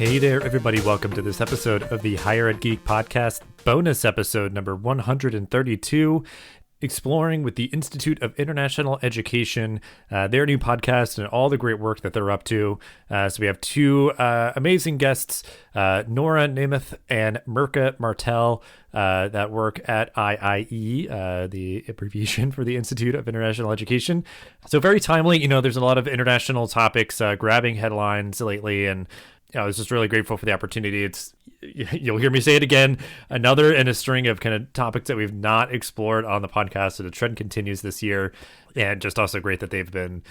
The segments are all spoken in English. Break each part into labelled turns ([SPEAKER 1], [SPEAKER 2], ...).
[SPEAKER 1] Hey there, everybody. Welcome to this episode of the Higher Ed Geek Podcast, bonus episode number 132, exploring with the Institute of International Education, their new podcast and all the great work that they're up to. So we have two amazing guests, Nora Namath and Mirka Martel, that work at IIE, the abbreviation for the Institute of International Education. So very timely. You know, there's a lot of international topics grabbing headlines lately, and I was just really grateful for the opportunity. You'll hear me say it again, another in a string of kind of topics that we've not explored on the podcast. So the trend continues this year, and just also great that they've been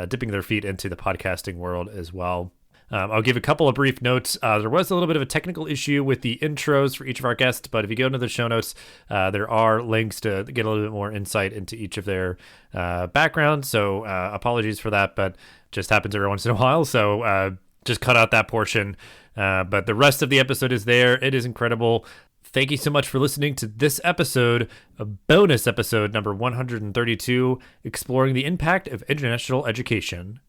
[SPEAKER 1] dipping their feet into the podcasting world as well. I'll give a couple of brief notes. There was a little bit of a technical issue with the intros for each of our guests, but if you go into the show notes, there are links to get a little bit more insight into each of their backgrounds. So apologies for that, but just happens every once in a while. So just cut out that portion. But the rest of the episode is there. It is incredible. Thank you so much for listening to this episode, a bonus episode number 132, exploring the impact of international education.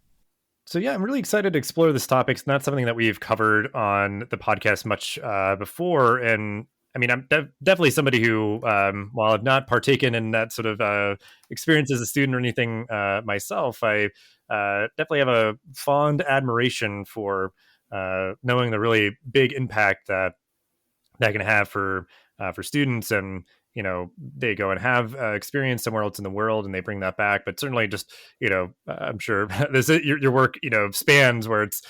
[SPEAKER 1] So yeah, I'm really excited to explore this topic. It's not something that we've covered on the podcast much before. And I mean, I'm definitely somebody who, while I've not partaken in that sort of experience as a student or anything myself, I definitely have a fond admiration for knowing the really big impact that can have for students. And you know, they go and have experience somewhere else in the world, and they bring that back. But certainly, just I'm sure this your work spans where it's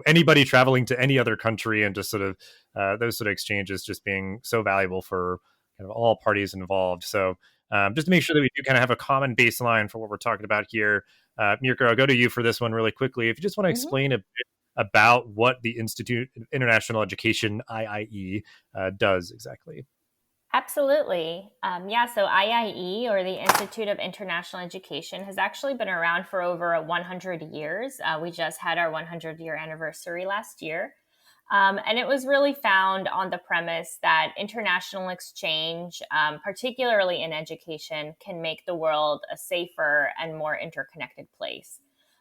[SPEAKER 1] anybody traveling to any other country, and just sort of those sort of exchanges just being so valuable for kind of all parties involved. So just to make sure that we do kind of have a common baseline for what we're talking about here. Mirka, I'll go to you for this one really quickly. If you just want to explain a bit about what the Institute of International Education, IIE, does exactly.
[SPEAKER 2] Absolutely. So IIE, or the Institute of International Education, has actually been around for over 100 years. We just had our 100-year anniversary last year. And it was really found on the premise that international exchange, particularly in education, can make the world a safer and more interconnected place.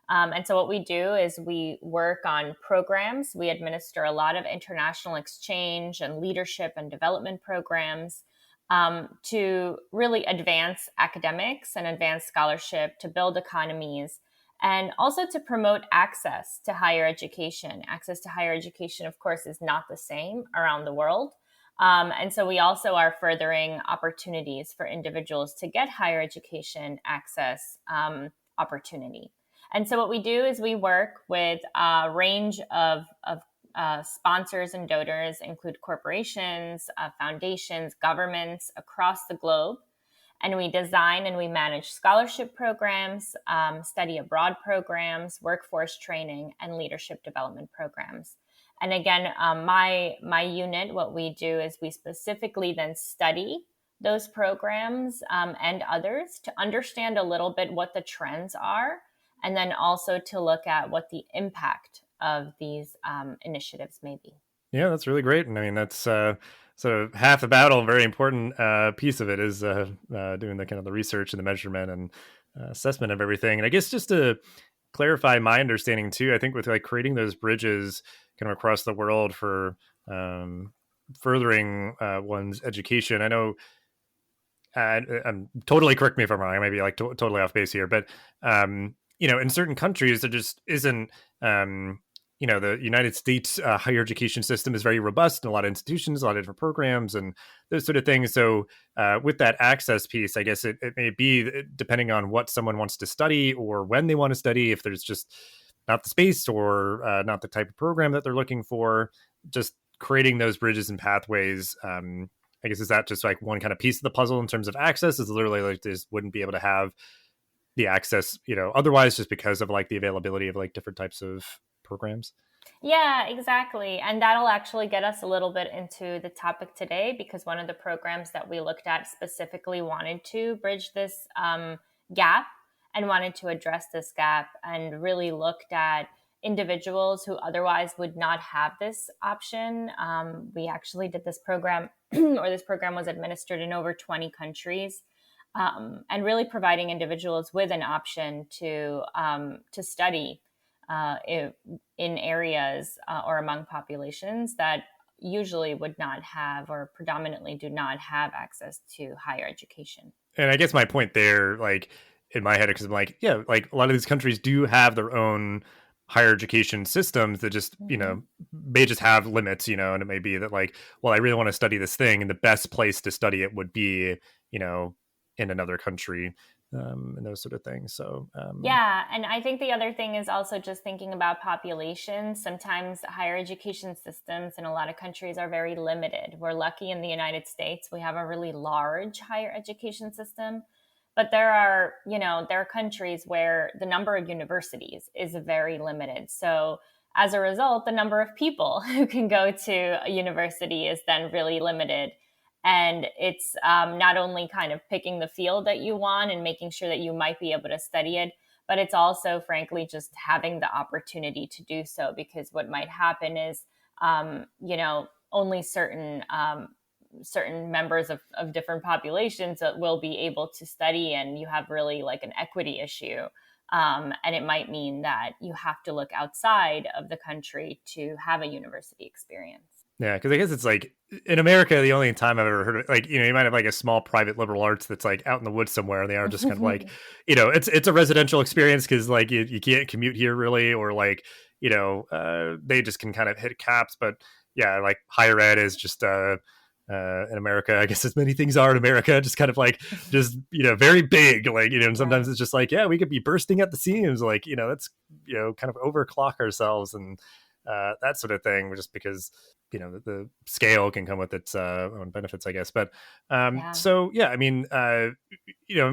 [SPEAKER 2] And so what we do is we work on programs. We administer a lot of international exchange and leadership and development programs to really advance academics and advance scholarship, to build economies, and also to promote access to higher education. Access to higher education, of course, is not the same around the world. And so we also are furthering opportunities for individuals to get higher education access opportunity. And so what we do is we work with a range of sponsors and donors, include corporations, foundations, governments across the globe. And we design and we manage scholarship programs, study abroad programs, workforce training, and leadership development programs. And again, my unit, what we do is we specifically then study those programs and others to understand a little bit what the trends are, and then also to look at what the impact of these initiatives may be.
[SPEAKER 1] Yeah, that's really great. And I mean, that's sort of half the battle. Very important piece of it is doing the kind of the research and the measurement and assessment of everything. And I guess just to clarify my understanding too, I think with like creating those bridges kind of across the world for furthering one's education. I know, I'm totally, correct me if I'm wrong, I may be like totally off base here, but in certain countries there just isn't. The United States higher education system is very robust, and a lot of institutions, a lot of different programs, and those sort of things. So with that access piece, I guess it may be depending on what someone wants to study or when they want to study, if there's just not the space or not the type of program that they're looking for, just creating those bridges and pathways. I guess, is that just like one kind of piece of the puzzle in terms of access? Is literally like they just wouldn't be able to have the access, otherwise, just because of like the availability of like different types of programs?
[SPEAKER 2] Yeah, exactly. And that'll actually get us a little bit into the topic today, because one of the programs that we looked at specifically wanted to bridge this gap and wanted to address this gap, and really looked at individuals who otherwise would not have this option. We actually did this program, or this program was administered in over 20 countries, and really providing individuals with an option to study in areas or among populations that usually would not have or predominantly do not have access to higher education.
[SPEAKER 1] And I guess my point there, like in my head, because I'm like, yeah, like a lot of these countries do have their own higher education systems that just, may just have limits, and it may be that like, well, I really want to study this thing, and the best place to study it would be, in another country, and those sort of things. So,
[SPEAKER 2] yeah. And I think the other thing is also just thinking about population. Sometimes higher education systems in a lot of countries are very limited. We're lucky in the United States, we have a really large higher education system. But there are, there are countries where the number of universities is very limited. So as a result, the number of people who can go to a university is then really limited. And it's not only kind of picking the field that you want and making sure that you might be able to study it, but it's also, frankly, just having the opportunity to do so. Because what might happen is, only certain members of different populations that will be able to study, and you have really like an equity issue. And it might mean that you have to look outside of the country to have a university experience.
[SPEAKER 1] Yeah, because I guess it's like in America, the only time I've ever heard of, like, you might have like a small private liberal arts that's like out in the woods somewhere, and they are just kind of like, it's a residential experience because like you can't commute here really, or like, they just can kind of hit caps. But yeah, like higher ed is just in America, I guess as many things are in America, just kind of like, just, very big, like, and sometimes it's just like, yeah, we could be bursting at the seams, like, let's, kind of overclock ourselves and that sort of thing, just because, the scale can come with its own benefits, I guess. But so, yeah, I mean, I'm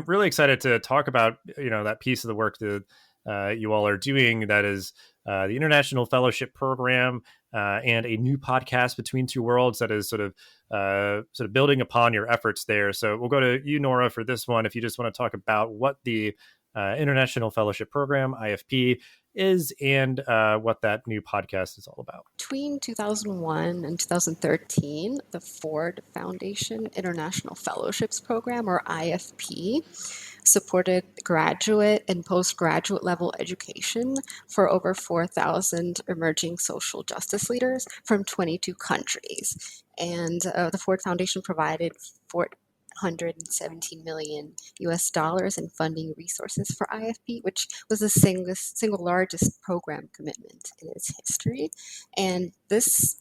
[SPEAKER 1] really excited to talk about, that piece of the work that you all are doing, that is the International Fellowship Program, and a new podcast, Between Two Worlds, that is sort of building upon your efforts there. So we'll go to you, Nora, for this one. If you just want to talk about what the International Fellowship Program, IFP, is, and what that new podcast is all about.
[SPEAKER 3] Between 2001 and 2013, the Ford Foundation International Fellowships Program, or IFP, supported graduate and postgraduate level education for over 4,000 emerging social justice leaders from 22 countries. And the Ford Foundation provided $417 million US in funding resources for IFP, which was the single largest program commitment in its history. And these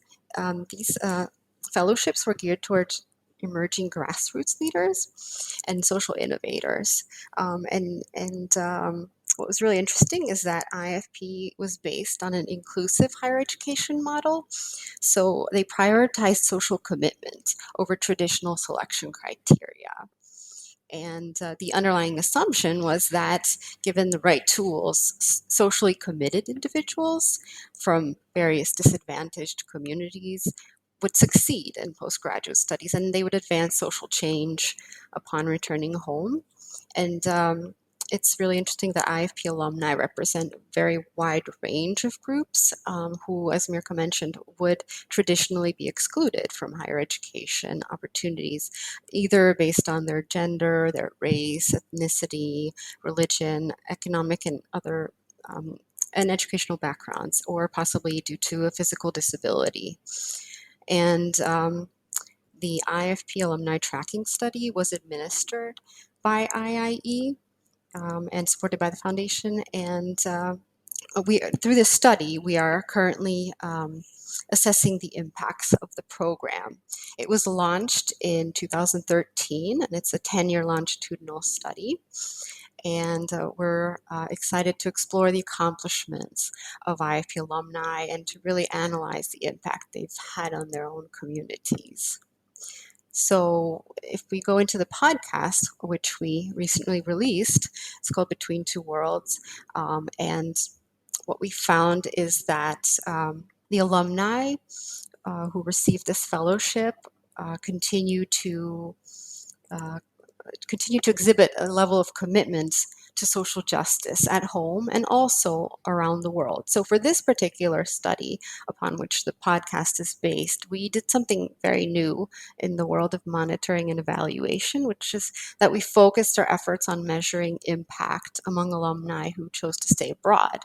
[SPEAKER 3] fellowships were geared towards emerging grassroots leaders and social innovators. What was really interesting is that IFP was based on an inclusive higher education model. So they prioritized social commitment over traditional selection criteria. And the underlying assumption was that given the right tools, socially committed individuals from various disadvantaged communities would succeed in postgraduate studies, and they would advance social change upon returning home. And it's really interesting that IFP alumni represent a very wide range of groups who, as Mirka mentioned, would traditionally be excluded from higher education opportunities, either based on their gender, their race, ethnicity, religion, economic and other and educational backgrounds, or possibly due to a physical disability. And the IFP alumni tracking study was administered by IIE and supported by the foundation. And through this study, we are currently assessing the impacts of the program. It was launched in 2013, and it's a 10-year longitudinal study. And we're excited to explore the accomplishments of IFP alumni and to really analyze the impact they've had on their own communities. So if we go into the podcast, which we recently released, it's called Between Two Worlds. And what we found is that the alumni who received this fellowship continue to exhibit a level of commitment to social justice at home and also around the world. So for this particular study upon which the podcast is based, we did something very new in the world of monitoring and evaluation, which is that we focused our efforts on measuring impact among alumni who chose to stay abroad.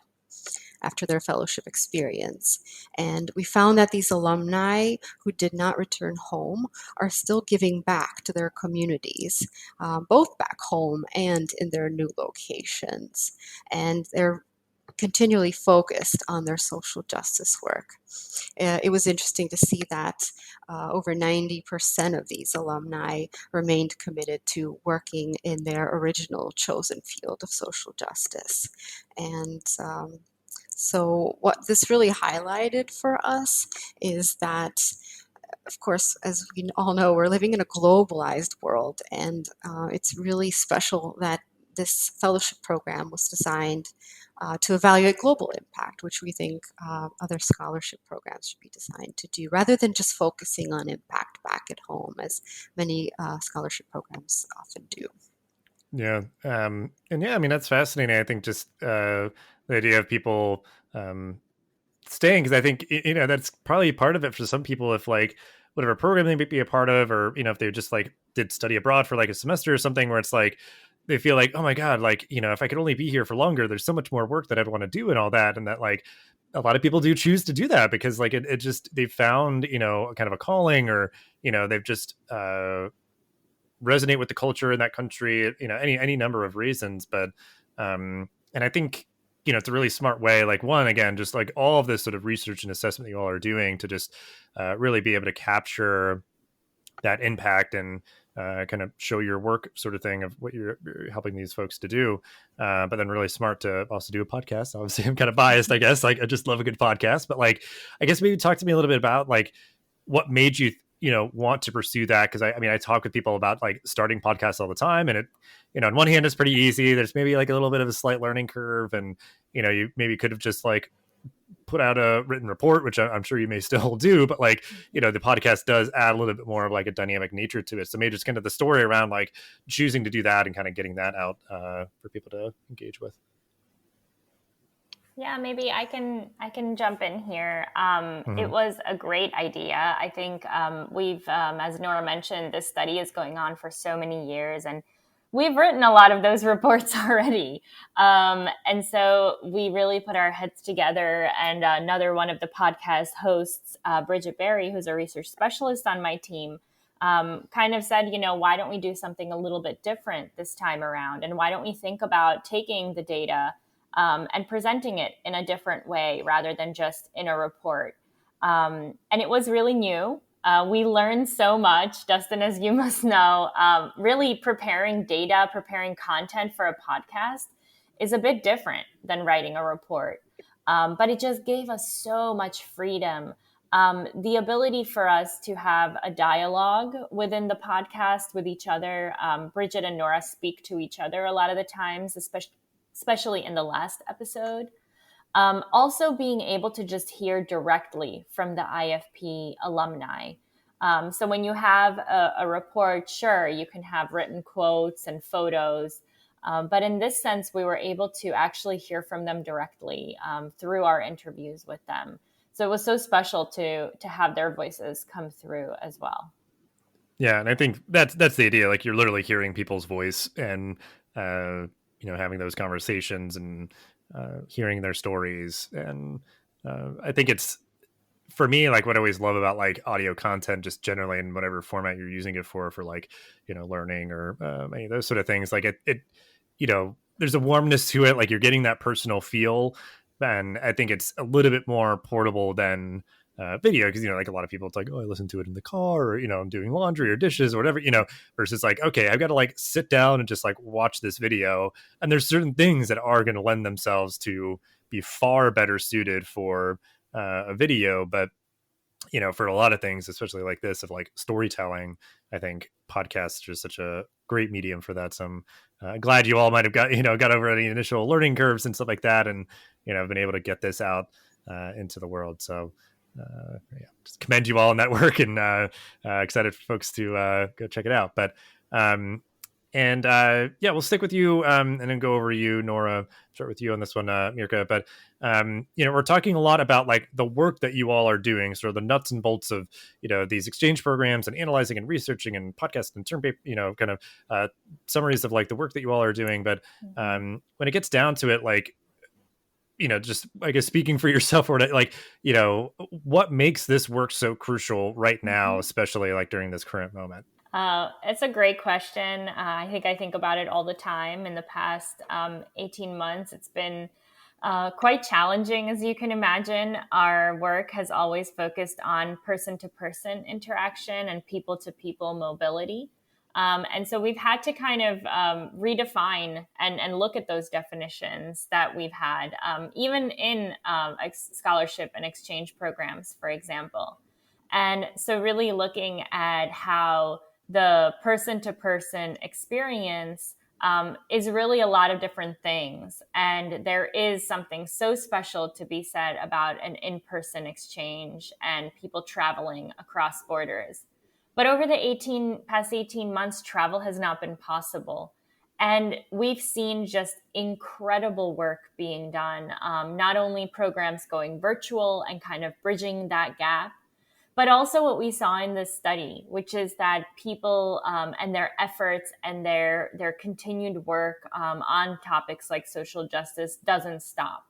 [SPEAKER 3] after their fellowship experience. And we found that these alumni who did not return home are still giving back to their communities, both back home and in their new locations. And they're continually focused on their social justice work. It was interesting to see that over 90% of these alumni remained committed to working in their original chosen field of social justice. And so, what this really highlighted for us is that, of course, as we all know, we're living in a globalized world, and it's really special that this fellowship program was designed to evaluate global impact, which we think other scholarship programs should be designed to do, rather than just focusing on impact back at home, as many scholarship programs often do.
[SPEAKER 1] Yeah. And yeah, I mean, that's fascinating. I think just the idea of people staying, because I think, that's probably part of it for some people. If like whatever program they might be a part of, or, if they just like did study abroad for like a semester or something, where it's like, they feel like, oh my God, like, if I could only be here for longer, there's so much more work that I'd want to do and all that. And that like a lot of people do choose to do that because like it just, they found, kind of a calling, or, they've just resonate with the culture in that country, any number of reasons. But, and I think, it's a really smart way, like one, again, just like all of this sort of research and assessment that you all are doing to just really be able to capture that impact and kind of show your work sort of thing of what you're helping these folks to do. But then really smart to also do a podcast. Obviously I'm kind of biased, I guess, like I just love a good podcast, but like, I guess maybe talk to me a little bit about like what made you, want to pursue that. Cause I mean, I talk with people about like starting podcasts all the time, and it, on one hand it's pretty easy. There's maybe like a little bit of a slight learning curve, and, you maybe could have just like put out a written report, which I'm sure you may still do, but like, the podcast does add a little bit more of like a dynamic nature to it. So maybe just kind of the story around like choosing to do that and kind of getting that out for people to engage with.
[SPEAKER 2] Yeah, maybe I can jump in here. It was a great idea. I think we've, as Nora mentioned, this study is going on for so many years, and we've written a lot of those reports already. And so we really put our heads together, and another one of the podcast hosts, Bridget Berry, who's a research specialist on my team, kind of said, why don't we do something a little bit different this time around? And why don't we think about taking the data and presenting it in a different way rather than just in a report? And it was really new. We learned so much, Dustin, as you must know. Really preparing data, preparing content for a podcast is a bit different than writing a report. But it just gave us so much freedom. The ability for us to have a dialogue within the podcast with each other. Bridget and Nora speak to each other a lot of the times, especially in the last episode. Also being able to just hear directly from the IFP alumni. So when you have a report, sure, you can have written quotes and photos. But in this sense, we were able to actually hear from them directly through our interviews with them. So it was so special to have their voices come through as well.
[SPEAKER 1] Yeah, and I think that's the idea. Like you're literally hearing people's voice and having those conversations and hearing their stories. And I think it's, for me, like what I always love about like audio content, just generally in whatever format you're using it for like, learning or any of those sort of things, like it, there's a warmness to it. Like you're getting that personal feel. And I think it's a little bit more portable than video, because like a lot of people, it's like, oh, I listen to it in the car, or I'm doing laundry or dishes or whatever, versus like, okay, I've got to like sit down and just like watch this video, and there's certain things that are going to lend themselves to be far better suited for a video. But for a lot of things, especially like this of like storytelling, I think podcasts are such a great medium for that. So I'm glad you all might have got over any initial learning curves and stuff like that, and been able to get this out into the world. So just commend you all on that work, and excited for folks to go check it out. But we'll stick with you and then go over to you, Nora. Start with you on this one, Mirka. But we're talking a lot about like the work that you all are doing, sort of the nuts and bolts of these exchange programs and analyzing and researching and podcast and term paper, kind of summaries of like the work that you all are doing. But when it gets down to it, like just I guess speaking for yourself, or like, what makes this work so crucial right now, especially like during this current moment?
[SPEAKER 2] It's a great question. I think about it all the time. In the past 18 months, it's been quite challenging, as you can imagine. Our work has always focused on person to person interaction and people to people mobility. And so we've had to kind of redefine and look at those definitions that we've had, even in scholarship and exchange programs, for example. And so, really looking at how the person to person experience is really a lot of different things. And there is something so special to be said about an in person exchange and people traveling across borders. But over the past 18 months, travel has not been possible. And we've seen just incredible work being done, not only programs going virtual and kind of bridging that gap, but also what we saw in this study, which is that people and their efforts and their continued work on topics like social justice doesn't stop.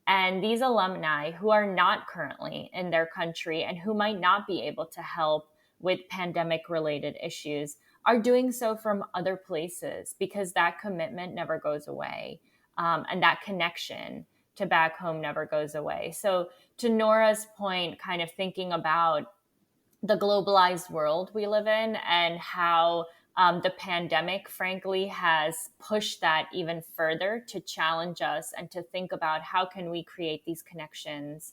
[SPEAKER 2] And these alumni who are not currently in their country and who might not be able to help with pandemic related issues are doing so from other places, because that commitment never goes away, and that connection to back home never goes away. So to Nora's point, kind of thinking about the globalized world we live in and how the pandemic, frankly, has pushed that even further to challenge us and to think about how can we create these connections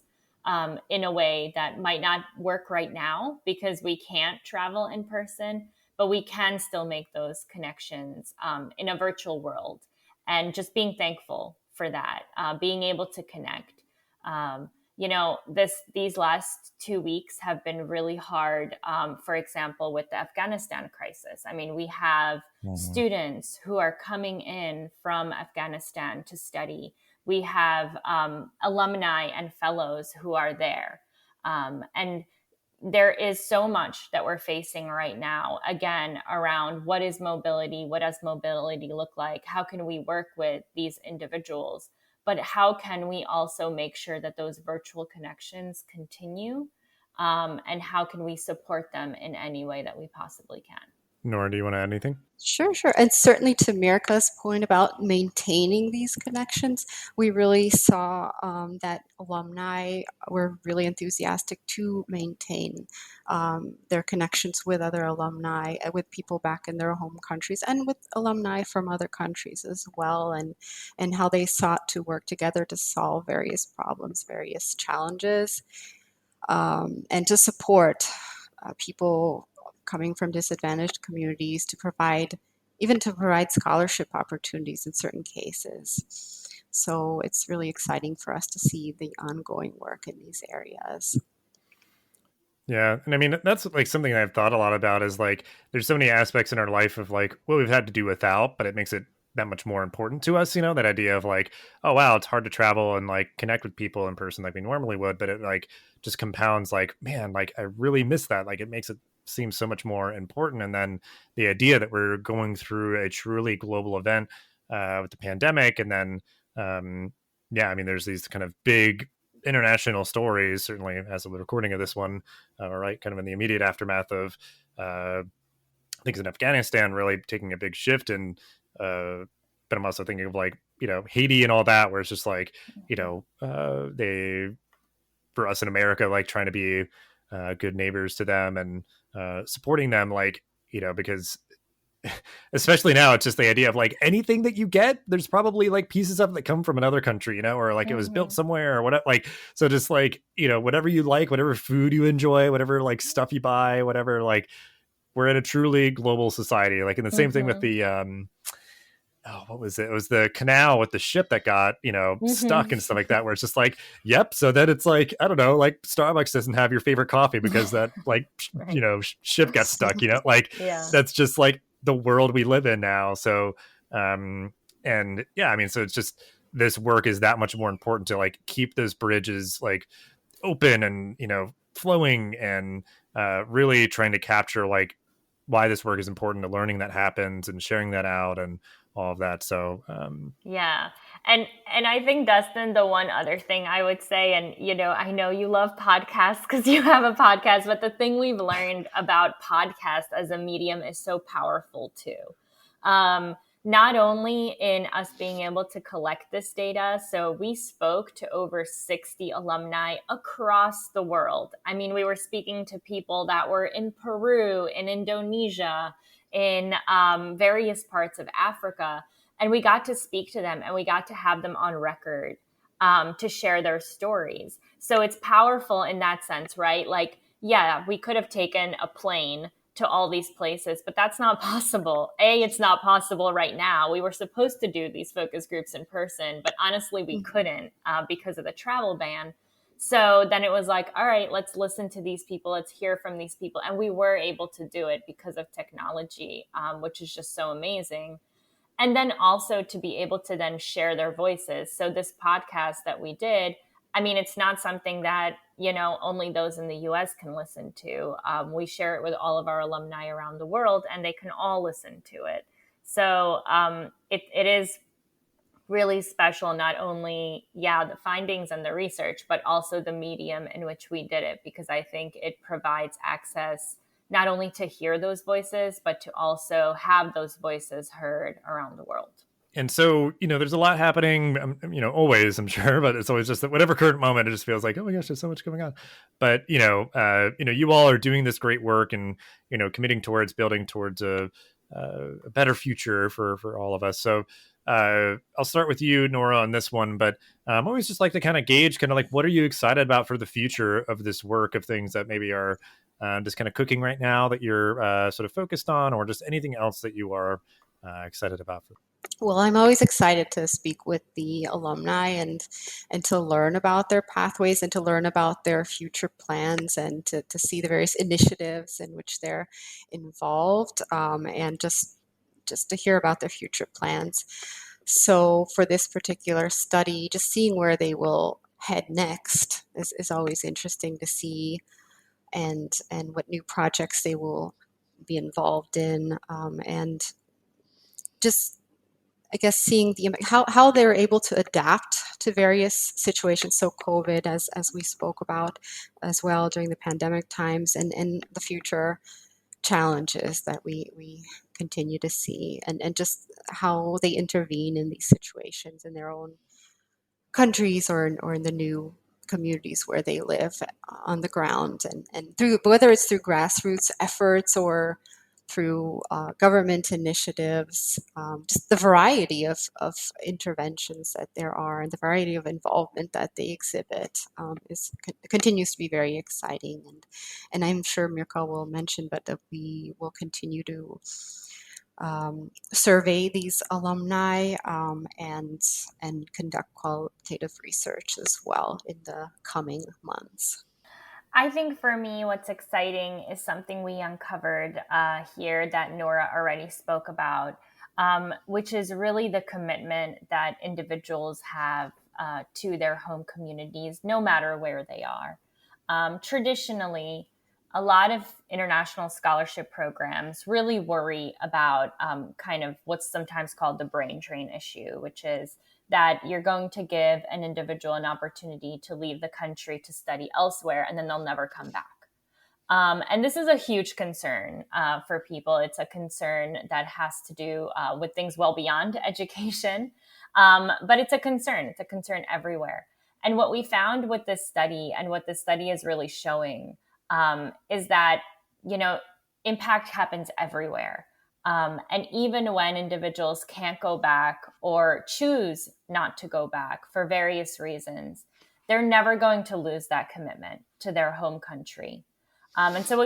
[SPEAKER 2] in a way that might not work right now because we can't travel in person, but we can still make those connections in a virtual world. And just being thankful for that, being able to connect. These last 2 weeks have been really hard. For example, with the Afghanistan crisis. I mean, we have students who are coming in from Afghanistan to study. We have alumni and fellows who are there. And there is so much that we're facing right now, again, around what is mobility? What does mobility look like? How can we work with these individuals? But how can we also make sure that those virtual connections continue? And how can we support them in any way that we possibly can?
[SPEAKER 1] Nora, do you want to add anything?
[SPEAKER 3] Sure, sure. And certainly to Mirka's point about maintaining these connections, we really saw that alumni were really enthusiastic to maintain their connections with other alumni, with people back in their home countries, and with alumni from other countries as well, and how they sought to work together to solve various problems, various challenges, and to support people coming from disadvantaged communities, to provide scholarship opportunities in certain cases. So it's really exciting for us to see the ongoing work in these areas.
[SPEAKER 1] Yeah. And I mean, that's like something I've thought a lot about, is like, there's so many aspects in our life of like what we've had to do without, but it makes it that much more important to us, that idea of like, oh wow, it's hard to travel and like connect with people in person like we normally would, but it like just compounds, like, man, like I really miss that. Like it makes it seem so much more important. And then the idea that we're going through a truly global event with the pandemic, and then yeah, I mean, there's these kind of big international stories, certainly as of the recording of this one, right, kind of in the immediate aftermath of things in Afghanistan really taking a big shift. And but I'm also thinking of like, Haiti and all that, where it's just like, they, for us in America, like trying to be good neighbors to them and supporting them, like, because especially now, it's just the idea of like anything that you get, there's probably like pieces of it that come from another country, or like it was built somewhere or whatever. Like, so just like, whatever you like, whatever food you enjoy, whatever like stuff you buy, whatever, like we're in a truly global society. Like, in the same thing with the, what was it? It was the canal with the ship that got, stuck and stuff like that, where it's just like, yep. So then it's like, I don't know, like Starbucks doesn't have your favorite coffee because that like,
[SPEAKER 2] Right.
[SPEAKER 1] ship got stuck, like
[SPEAKER 2] Yeah.
[SPEAKER 1] that's just like the world we live in now. So, and yeah, I mean, so it's just, this work is that much more important to like keep those bridges like open and, flowing, and really trying to capture like why this work is important, to learning that happens and sharing that out. And all of that. So
[SPEAKER 2] Yeah. And I think, Dustin, the one other thing I would say, and I know you love podcasts because you have a podcast, but the thing we've learned about podcasts as a medium is so powerful too. Not only in us being able to collect this data, so we spoke to over 60 alumni across the world. I mean, we were speaking to people that were in Peru, in Indonesia, in various parts of Africa. And we got to speak to them and we got to have them on record to share their stories. So it's powerful in that sense, right? Like, yeah, we could have taken a plane to all these places, but that's not possible. It's not possible right now. We were supposed to do these focus groups in person, but honestly, we couldn't because of the travel ban. So then it was like, all right, let's listen to these people. Let's hear from these people. And we were able to do it because of technology, which is just so amazing. And then also to be able to then share their voices. So this podcast that we did, I mean, it's not something that, only those in the US can listen to. We share it with all of our alumni around the world and they can all listen to it. So it is really special, not only, the findings and the research, but also the medium in which we did it, because I think it provides access not only to hear those voices, but to also have those voices heard around the world.
[SPEAKER 1] And so, there's a lot happening, always, I'm sure, but it's always just that whatever current moment, it just feels like, oh my gosh, there's so much going on. But, you all are doing this great work and, committing towards building towards a better future for all of us. So I'll start with you, Nora, on this one, but I always just like to kind of gauge like, what are you excited about for the future of this work, of things that maybe are just kind of cooking right now that you're sort of focused on, or just anything else that you are excited about?
[SPEAKER 3] Well, I'm always excited to speak with the alumni and to learn about their pathways and to learn about their future plans and to see the various initiatives in which they're involved, and just to hear about their future plans. So for this particular study, just seeing where they will head next is always interesting to see, and what new projects they will be involved in, and just, I guess, seeing the how they're able to adapt to various situations. So COVID, as we spoke about as well during the pandemic times, and the future challenges that we continue to see, and just how they intervene in these situations in their own countries or in the new communities where they live on the ground, and through, whether it's through grassroots efforts or through government initiatives, just the variety of interventions that there are and the variety of involvement that they exhibit continues to be very exciting. And I'm sure Mirka will mention, but that we will continue to survey these alumni, and conduct qualitative research as well in the coming months.
[SPEAKER 2] I think for me, what's exciting is something we uncovered here that Nora already spoke about, which is really the commitment that individuals have to their home communities, no matter where they are. Traditionally, a lot of international scholarship programs really worry about kind of what's sometimes called the brain drain issue, which is that you're going to give an individual an opportunity to leave the country to study elsewhere, and then they'll never come back. And this is a huge concern for people. It's a concern that has to do with things well beyond education, but it's a concern. It's a concern everywhere. And what we found with this study, and what this study is really showing, is that, impact happens everywhere. And even when individuals can't go back or choose not to go back for various reasons, they're never going to lose that commitment to their home country. And so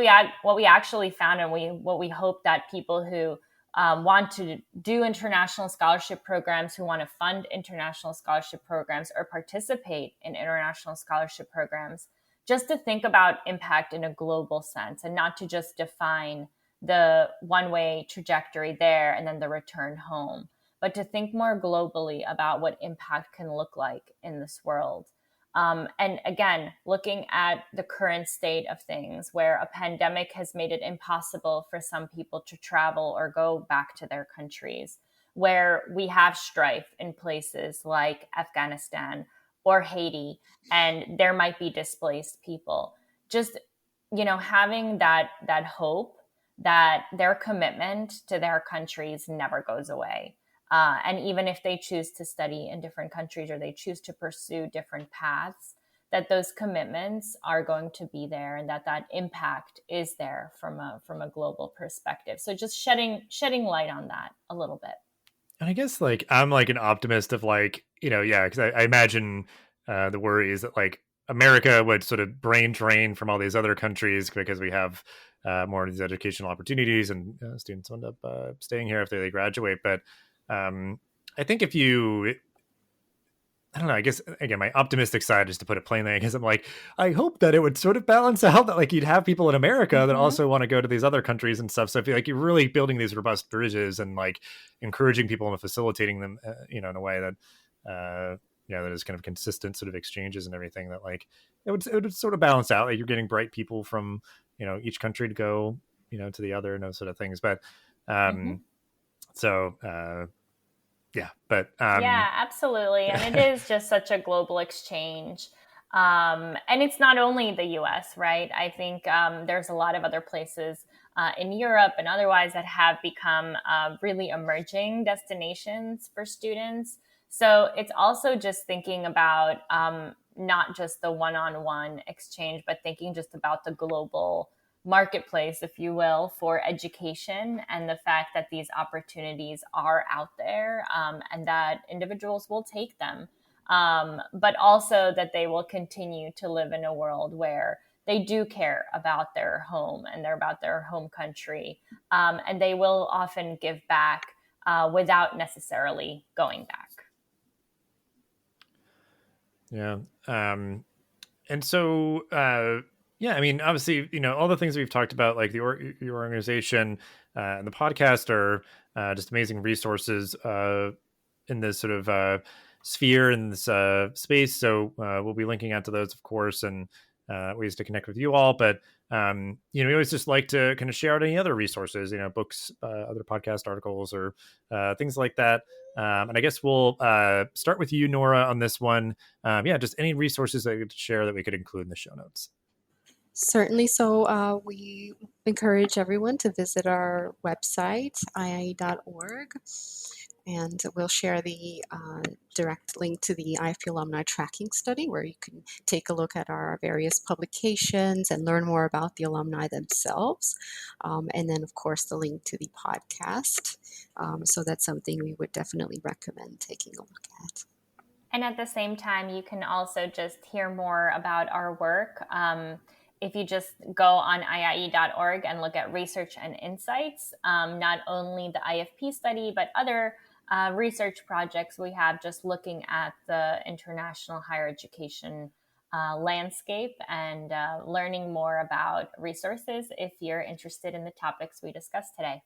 [SPEAKER 2] what we actually found, and what we hope that people who want to do international scholarship programs, who want to fund international scholarship programs or participate in international scholarship programs, just to think about impact in a global sense, and not to just define the one-way trajectory there and then the return home, but to think more globally about what impact can look like in this world. And again, looking at the current state of things, where a pandemic has made it impossible for some people to travel or go back to their countries. where we have strife in places like Afghanistan or Haiti, and there might be displaced people. Just, having that hope that their commitment to their countries never goes away. And even if they choose to study in different countries or they choose to pursue different paths, that those commitments are going to be there, and that impact is there from a global perspective. So just shedding light on that a little bit.
[SPEAKER 1] And I guess like I'm like an optimist of like, because I imagine the worry is that like America would sort of brain drain from all these other countries because we have more of these educational opportunities, and students end up staying here after they graduate. But I think if you, I don't know, I guess again, my optimistic side is to put it plainly, because I'm like, I hope that it would sort of balance out that like you'd have people in America that also want to go to these other countries and stuff. So I feel like you're really building these robust bridges and like encouraging people and facilitating them, in a way that, that is kind of consistent sort of exchanges and everything, that like it would sort of balance out. Like you're getting bright people from, each country to go, to the other and those sort of things. But, so, yeah, but
[SPEAKER 2] yeah, absolutely. And it is just such a global exchange. And it's not only the US, right? I think there's a lot of other places in Europe and otherwise that have become really emerging destinations for students. So it's also just thinking about not just the one-on-one exchange, but thinking just about the global marketplace, if you will, for education, and the fact that these opportunities are out there, and that individuals will take them, but also that they will continue to live in a world where they do care about their home and they're about their home country, and they will often give back without necessarily going back.
[SPEAKER 1] Yeah. And so, yeah, I mean, obviously, all the things we've talked about, like your organization and the podcast are just amazing resources in this sort of sphere, in this space. So we'll be linking out to those, of course, and ways to connect with you all. But, we always just like to kind of share out any other resources, books, other podcast articles, or things like that. And I guess we'll start with you, Nora, on this one. Just any resources that you could share that we could include in the show notes.
[SPEAKER 3] Certainly. So we encourage everyone to visit our website, iie.org, and we'll share the direct link to the IFP Alumni Tracking Study, where you can take a look at our various publications and learn more about the alumni themselves. And then, of course, the link to the podcast. So that's something we would definitely recommend taking a look at.
[SPEAKER 2] And at the same time, you can also just hear more about our work. If you just go on IIE.org and look at research and insights, not only the IFP study, but other research projects we have, just looking at the international higher education landscape, and learning more about resources if you're interested in the topics we discussed today.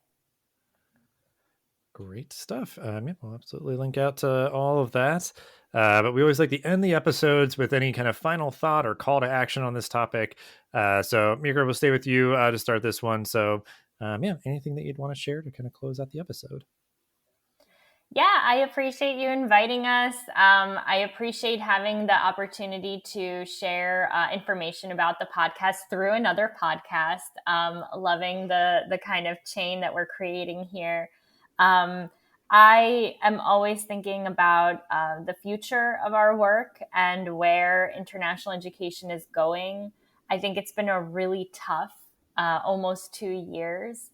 [SPEAKER 1] Great stuff. We'll absolutely link out to all of that. But we always like to end the episodes with any kind of final thought or call to action on this topic. So Mirka, we'll stay with you to start this one. So anything that you'd want to share to kind of close out the episode?
[SPEAKER 2] Yeah, I appreciate you inviting us. I appreciate having the opportunity to share information about the podcast through another podcast. Loving the kind of chain that we're creating here. I am always thinking about the future of our work and where international education is going. I think it's been a really tough almost 2 years.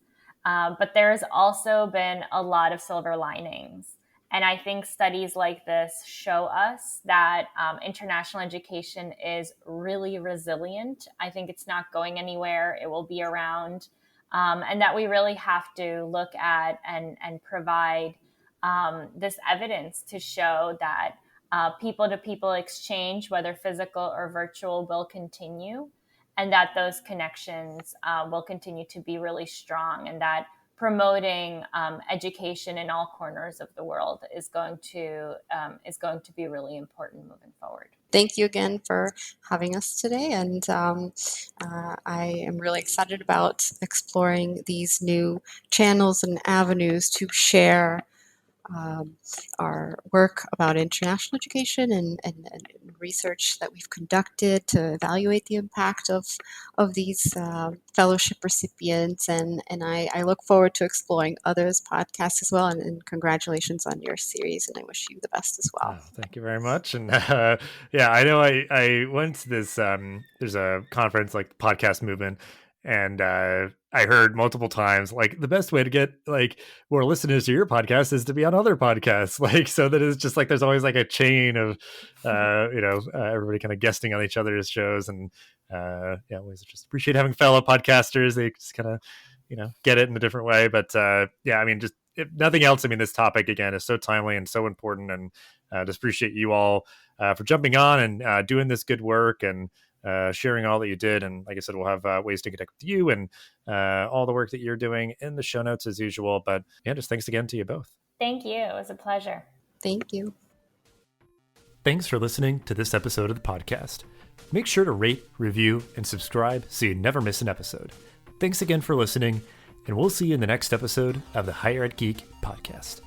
[SPEAKER 2] But there's also been a lot of silver linings. And I think studies like this show us that international education is really resilient. I think it's not going anywhere. It will be around. And that we really have to look at and provide this evidence to show that people-to-people exchange, whether physical or virtual, will continue, and that those connections will continue to be really strong, and that promoting education in all corners of the world is going to be really important moving forward.
[SPEAKER 3] Thank you again for having us today, and I am really excited about exploring these new channels and avenues to share our work about international education and research that we've conducted to evaluate the impact of these fellowship recipients. And I look forward to exploring others' podcasts as well. And congratulations on your series. And I wish you the best as well.
[SPEAKER 1] Oh, thank you very much. And yeah, I know I went to this, there's a conference like the podcast movement, and I heard multiple times like the best way to get like more listeners to your podcast is to be on other podcasts. Like, so that it's just like there's always like a chain of, everybody kind of guesting on each other's shows. And yeah, always just appreciate having fellow podcasters. They just kind of, get it in a different way. But yeah, I mean, just if nothing else, I mean, this topic again is so timely and so important. And just appreciate you all for jumping on and doing this good work and sharing all that you did. And like I said, we'll have ways to connect with you and all the work that you're doing in the show notes as usual. But yeah, just thanks again to you both.
[SPEAKER 2] Thank you. It was a pleasure.
[SPEAKER 3] Thank you.
[SPEAKER 1] Thanks for listening to this episode of the podcast. Make sure to rate, review, and subscribe so you never miss an episode. Thanks again for listening, and we'll see you in the next episode of the Higher Ed Geek podcast.